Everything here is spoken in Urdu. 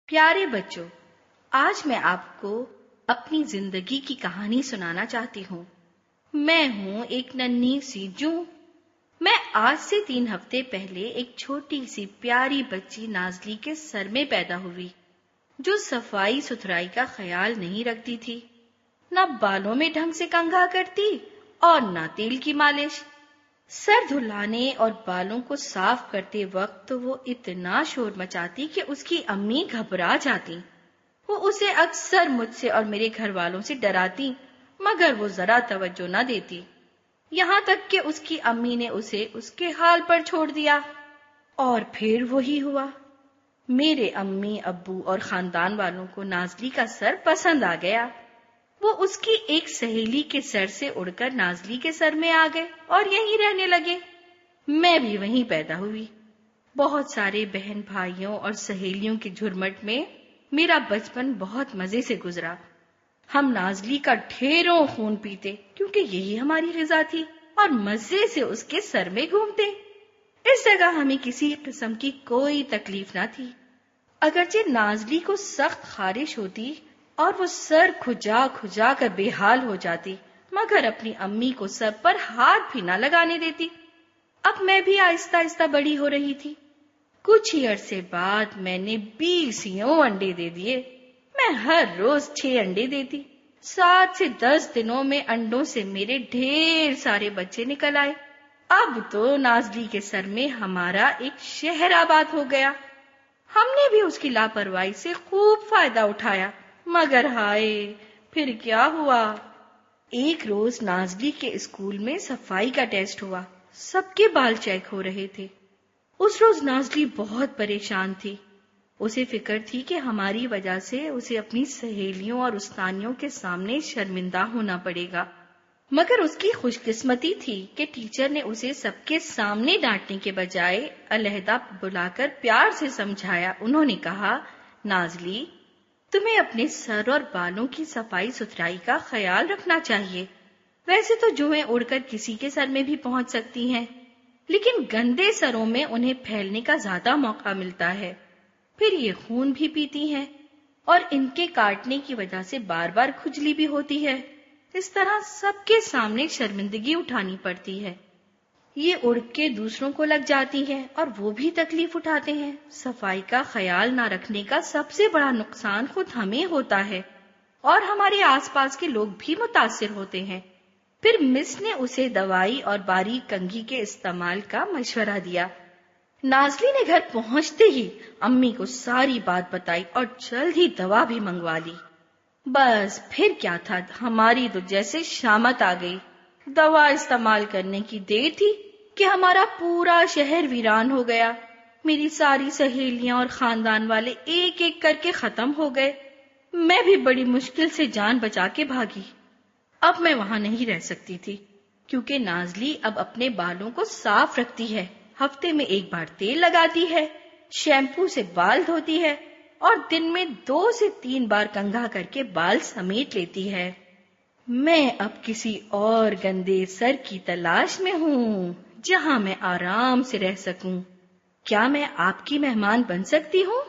پیارے بچوں، آج میں آپ کو اپنی زندگی کی کہانی سنانا چاہتی ہوں۔ میں ہوں ایک ننھی سی جو۔ میں آج سے 3 ہفتے پہلے ایک چھوٹی سی پیاری بچی نازلی کے سر میں پیدا ہوئی، جو صفائی ستھرائی کا خیال نہیں رکھتی تھی، نہ بالوں میں ڈھنگ سے کنگھا کرتی اور نہ تیل کی مالش۔ سر دھلانے اور بالوں کو صاف کرتے وقت وہ اتنا شور مچاتی کہ اس کی امی گھبرا جاتی۔ وہ اسے اکثر مجھ سے اور میرے گھر والوں سے ڈراتی، مگر وہ ذرا توجہ نہ دیتی، یہاں تک کہ اس کی امی نے اسے اس کے حال پر چھوڑ دیا۔ اور پھر وہی ہوا۔ میرے امی ابو اور خاندان والوں کو نازلی کا سر پسند آ گیا۔ وہ اس کی ایک سہیلی کے سر سے اڑ کر نازلی کے سر میں آ گئے اور یہیں رہنے لگے۔ میں بھی وہیں پیدا ہوئی۔ بہت سارے بہن بھائیوں اور سہیلیوں کی جھرمٹ میں میرا بچپن بہت مزے سے گزرا۔ ہم نازلی کا ڈھیروں خون پیتے کیونکہ یہی ہماری غذا تھی اور مزے سے اس کے سر میں گھومتے۔ اس جگہ ہمیں کسی قسم کی کوئی تکلیف نہ تھی۔ اگرچہ نازلی کو سخت خارش ہوتی اور وہ سر کھجا کھجا کر بے حال ہو جاتی، مگر اپنی امی کو سر پر ہاتھ بھی نہ لگانے دیتی۔ اب میں بھی آہستہ آہستہ بڑی ہو رہی تھی۔ کچھ ہی عرصے بعد میں نے 20 انڈے دے دیے۔ میں ہر روز 6 انڈے دیتی۔ 7 سے 10 دنوں میں انڈوں سے میرے ڈھیر سارے بچے نکل آئے۔ اب تو نازلی کے سر میں ہمارا ایک شہر آباد ہو گیا۔ ہم نے بھی اس کی لاپرواہی سے خوب فائدہ اٹھایا، مگر ہائے، پھر کیا ہوا؟ ایک روز نازلی کے اسکول میں صفائی کا ٹیسٹ ہوا۔ سب کے بال چیک ہو رہے تھے۔ اس روز نازلی بہت پریشان تھی۔ اسے فکر تھی کہ ہماری وجہ سے اسے اپنی سہیلیوں اور استانیوں کے سامنے شرمندہ ہونا پڑے گا، مگر اس کی خوش قسمتی تھی کہ ٹیچر نے اسے سب کے سامنے ڈانٹنے کے بجائے علیحدہ بلا کر پیار سے سمجھایا۔ انہوں نے کہا، نازلی، تمہیں اپنے سر اور بالوں کی صفائی ستھرائی کا خیال رکھنا چاہیے۔ ویسے تو جوئیں اڑ کر کسی کے سر میں بھی پہنچ سکتی ہیں، لیکن گندے سروں میں انہیں پھیلنے کا زیادہ موقع ملتا ہے۔ پھر یہ خون بھی پیتی ہیں اور ان کے کاٹنے کی وجہ سے بار بار کھجلی بھی ہوتی ہے۔ اس طرح سب کے سامنے شرمندگی اٹھانی پڑتی ہے۔ یہ اڑ کے دوسروں کو لگ جاتی ہیں اور وہ بھی تکلیف اٹھاتے ہیں۔ صفائی کا خیال نہ رکھنے کا سب سے بڑا نقصان خود ہمیں ہوتا ہے اور ہمارے آس پاس کے لوگ بھی متاثر ہوتے ہیں۔ پھر مس نے اسے دوائی اور باریک کنگھی کے استعمال کا مشورہ دیا۔ نازلی نے گھر پہنچتے ہی امی کو ساری بات بتائی اور جلد ہی دوا بھی منگوا لی۔ بس پھر کیا تھا، ہماری تو جیسے شامت آ گئی۔ دوا استعمال کرنے کی دیر تھی کہ ہمارا پورا شہر ویران ہو گیا۔ میری ساری سہیلیاں اور خاندان والے ایک ایک کر کے ختم ہو گئے۔ میں بھی بڑی مشکل سے جان بچا کے بھاگی۔ اب میں وہاں نہیں رہ سکتی تھی کیونکہ نازلی اب اپنے بالوں کو صاف رکھتی ہے، ہفتے میں 1 بار تیل لگاتی ہے، شیمپو سے بال دھوتی ہے اور دن میں 2 سے 3 بار کنگھا کر کے بال سمیٹ لیتی ہے۔ میں اب کسی اور گندے سر کی تلاش میں ہوں جہاں میں آرام سے رہ سکوں۔ کیا میں آپ کی مہمان بن سکتی ہوں؟